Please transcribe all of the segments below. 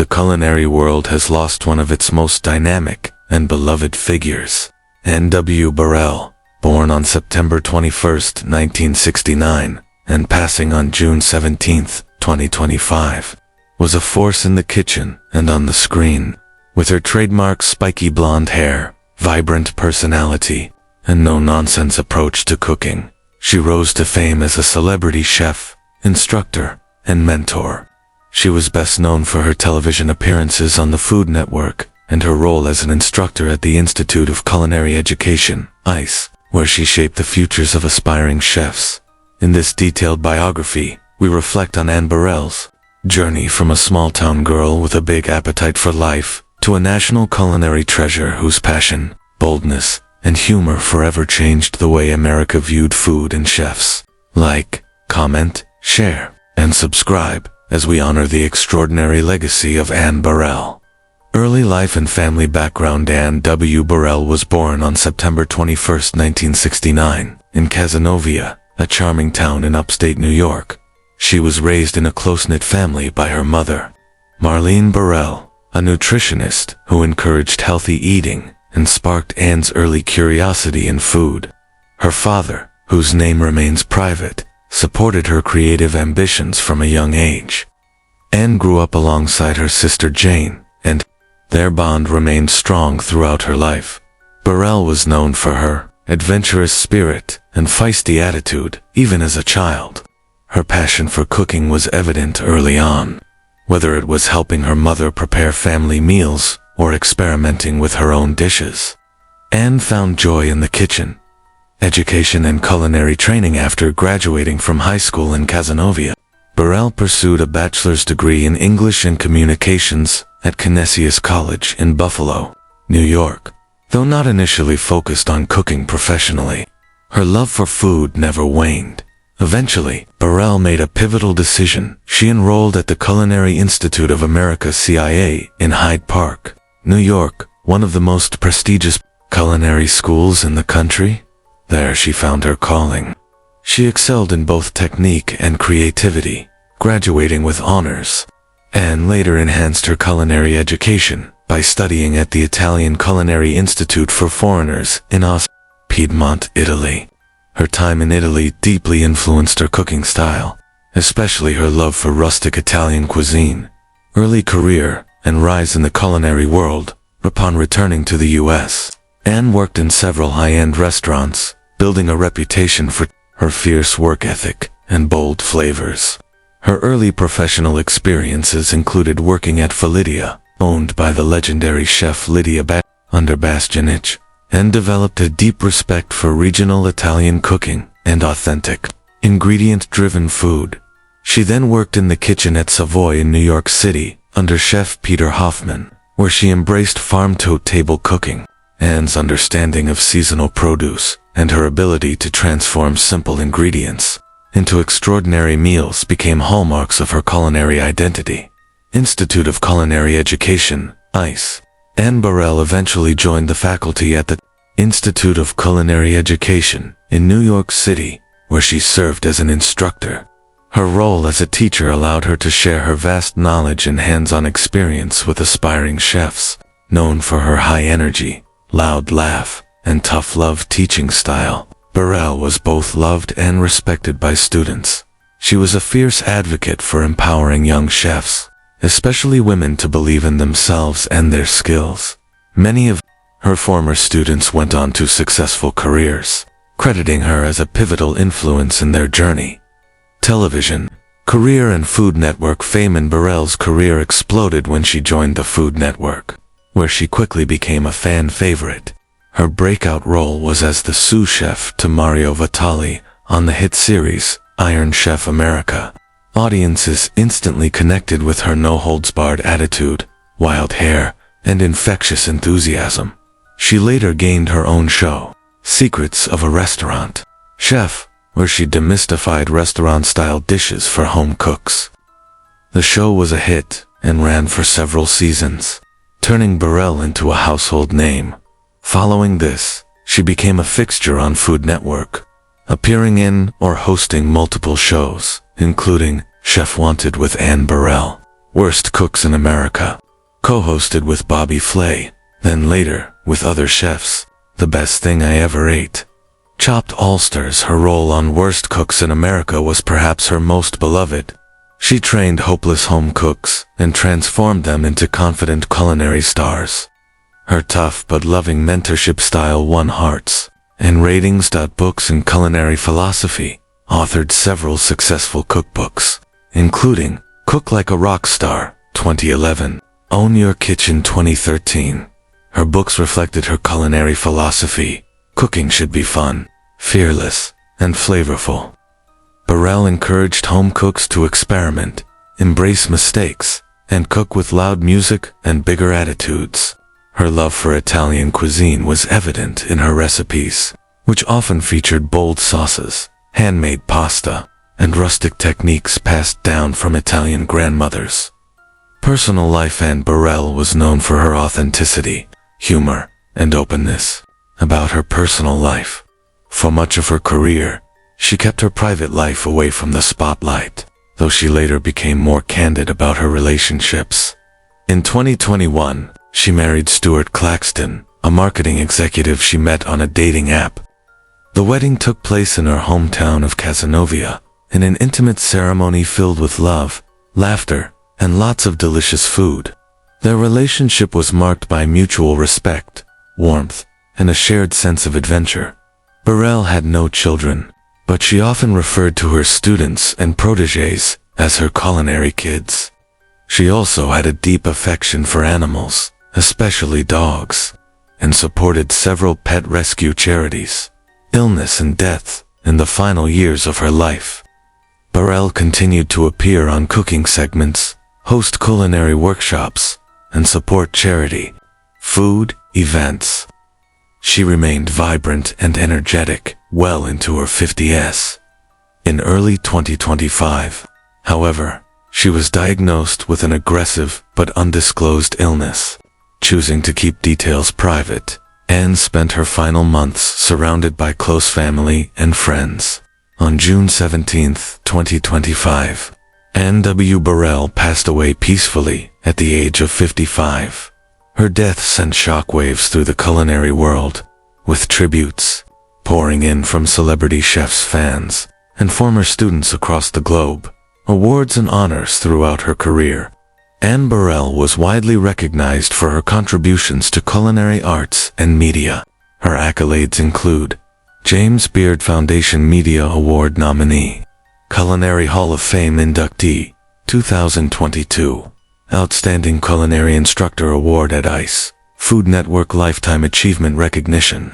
the culinary world has lost one of its most dynamic and beloved figures. N.W. Burrell, born on September 21, 1969, and passing on June 17, 2025, was a force in the kitchen and on the screen. With her trademark spiky blonde hair, vibrant personality, and no-nonsense approach to cooking, she rose to fame as a celebrity chef, instructor, and mentor. She was best known for her television appearances on the Food Network and her role as an instructor at the Institute of Culinary Education, ICE, where she shaped the futures of aspiring chefs. In this detailed biography, we reflect on Anne Burrell's journey from a small-town girl with a big appetite for life to a national culinary treasure whose passion, boldness, and humor forever changed the way America viewed food and chefs. Like, comment, share, and subscribe as we honor the extraordinary legacy of Anne Burrell. Early life and family background. Anne W. Burrell was born on September 21, 1969, in Cazenovia, a charming town in upstate New York. She was raised in a close-knit family by her mother, Marlene Burrell, a nutritionist who encouraged healthy eating and sparked Anne's early curiosity in food. Her father, whose name remains private, supported her creative ambitions from a young age. Anne grew up alongside her sister Jane, and their bond remained strong throughout her life. Burrell was known for her adventurous spirit and feisty attitude, even as a child. Her passion for cooking was evident early on, whether it was helping her mother prepare family meals or experimenting with her own dishes. Anne found joy in the kitchen, education and culinary training. After graduating from high school in Cazenovia, Burrell pursued a bachelor's degree in English and Communications at Canisius College in Buffalo, New York. Though not initially focused on cooking professionally, her love for food never waned. Eventually, Burrell made a pivotal decision. She enrolled at the Culinary Institute of America CIA in Hyde Park, New York, one of the most prestigious culinary schools in the country. There she found her calling. She excelled in both technique and creativity, graduating with honors. Anne later enhanced her culinary education by studying at the Italian Culinary Institute for Foreigners in Piedmont, Italy. Her time in Italy deeply influenced her cooking style, especially her love for rustic Italian cuisine. Early career and rise in the culinary world. Upon returning to the U.S., Anne worked in several high-end restaurants, building a reputation for her fierce work ethic and bold flavors. Her early professional experiences included working at Felidia, owned by the legendary chef Lydia under Bastianich, and developed a deep respect for regional Italian cooking and authentic, ingredient-driven food. She then worked in the kitchen at Savoy in New York City under Chef Peter Hoffman, where she embraced farm-to-table cooking. Anne's understanding of seasonal produce and her ability to transform simple ingredients into extraordinary meals became hallmarks of her culinary identity. Institute of Culinary Education, ICE. Anne Burrell eventually joined the faculty at the Institute of Culinary Education in New York City, where she served as an instructor. Her role as a teacher allowed her to share her vast knowledge and hands-on experience with aspiring chefs. Known for her high energy, loud laugh, and tough love teaching style, Burrell was both loved and respected by students. She was a fierce advocate for empowering young chefs, especially women, to believe in themselves and their skills. Many of her former students went on to successful careers, crediting her as a pivotal influence in their journey. Television, career and Food Network fame. In Burrell's career exploded when she joined the Food Network, where she quickly became a fan favorite. Her breakout role was as the sous chef to Mario Batali on the hit series Iron Chef America. Audiences instantly connected with her no-holds-barred attitude, wild hair, and infectious enthusiasm. She later gained her own show, Secrets of a Restaurant Chef, where she demystified restaurant-style dishes for home cooks. The show was a hit and ran for several seasons, turning Burrell into a household name. Following this, she became a fixture on Food Network, appearing in or hosting multiple shows, including Chef Wanted with Anne Burrell, Worst Cooks in America, co-hosted with Bobby Flay, then later, with other chefs, The Best Thing I Ever Ate. Chopped All-Stars. Her role on Worst Cooks in America was perhaps her most beloved. She trained hopeless home cooks and transformed them into confident culinary stars. Her tough but loving mentorship style won hearts and ratings. Books and Culinary Philosophy, authored several successful cookbooks, including Cook Like a Rock Star, 2011, Own Your Kitchen, 2013. Her books reflected her culinary philosophy. Cooking should be fun, fearless, and flavorful. Burrell encouraged home cooks to experiment, embrace mistakes, and cook with loud music and bigger attitudes. Her love for Italian cuisine was evident in her recipes, which often featured bold sauces, handmade pasta, and rustic techniques passed down from Italian grandmothers. Personal life. Anne Burrell was known for her authenticity, humor, and openness about her personal life. For much of her career, she kept her private life away from the spotlight, though she later became more candid about her relationships. In 2021, she married Stuart Claxton, a marketing executive she met on a dating app. The wedding took place in her hometown of Cazenovia, in an intimate ceremony filled with love, laughter, and lots of delicious food. Their relationship was marked by mutual respect, warmth, and a shared sense of adventure. Burrell had no children, but she often referred to her students and protégés as her culinary kids. She also had a deep affection for animals, especially dogs, and supported several pet rescue charities. Illness and death in the final years of her life. Burrell continued to appear on cooking segments, host culinary workshops, and support charity, food, events. She remained vibrant and energetic well into her 50s. In early 2025, however, she was diagnosed with an aggressive but undisclosed illness. Choosing to keep details private, Anne spent her final months surrounded by close family and friends. On June 17, 2025, Anne W. Burrell passed away peacefully at the age of 55. Her death sent shockwaves through the culinary world, with tributes pouring in from celebrity chefs, fans, and former students across the globe. Awards and honors throughout her career. Anne Burrell was widely recognized for her contributions to culinary arts and media. Her accolades include James Beard Foundation Media Award nominee, Culinary Hall of Fame inductee, 2022, Outstanding Culinary Instructor Award at ICE, Food Network Lifetime Achievement Recognition,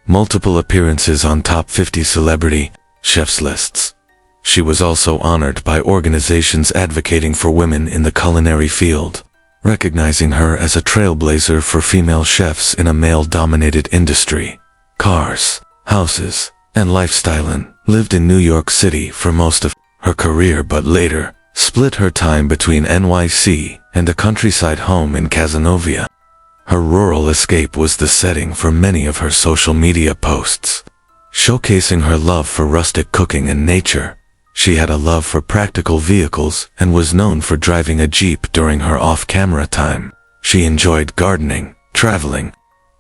multiple appearances on top 50 celebrity chefs lists. She was also honored by organizations advocating for women in the culinary field, recognizing her as a trailblazer for female chefs in a male-dominated industry. Cars, houses, and lifestyle. Lived in New York City for most of her career, but later split her time between NYC and a countryside home in Cazenovia. Her rural escape was the setting for many of her social media posts, showcasing her love for rustic cooking and nature. She had a love for practical vehicles and was known for driving a Jeep during her off-camera time. She enjoyed gardening, traveling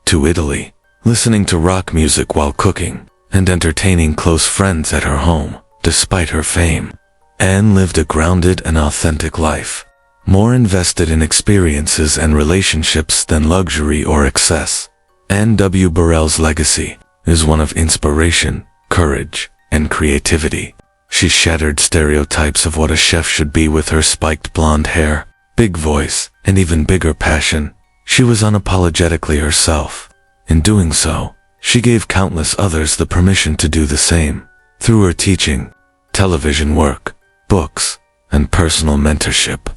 to Italy, listening to rock music while cooking, and entertaining close friends at her home. Despite her fame, Anne lived a grounded and authentic life, more invested in experiences and relationships than luxury or excess. Anne W. Burrell's legacy is one of inspiration, courage, and creativity. She shattered stereotypes of what a chef should be with her spiked blonde hair, big voice, and even bigger passion. She was unapologetically herself. In doing so, she gave countless others the permission to do the same. Through her teaching, television work, books, and personal mentorship,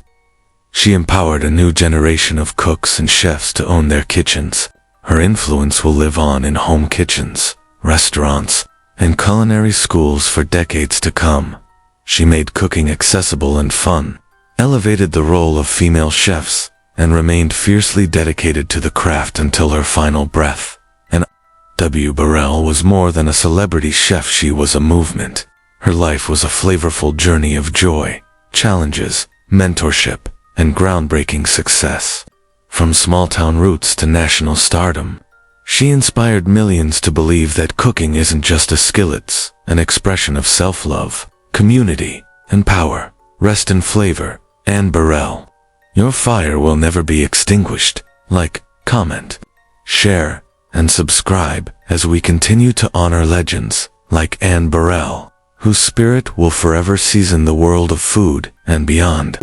she empowered a new generation of cooks and chefs to own their kitchens. Her influence will live on in home kitchens, restaurants, and culinary schools for decades to come. She made cooking accessible and fun, elevated the role of female chefs, and remained fiercely dedicated to the craft until her final breath. Anne W. Burrell was more than a celebrity chef. She was a movement. Her life was a flavorful journey of joy, challenges, mentorship, and groundbreaking success. From small-town roots to national stardom, she inspired millions to believe that cooking isn't just a skill, it's an expression of self-love, community, and power. Rest in flavor, Anne Burrell. Your fire will never be extinguished. Like, comment, share, and subscribe as we continue to honor legends like Anne Burrell, whose spirit will forever season the world of food and beyond.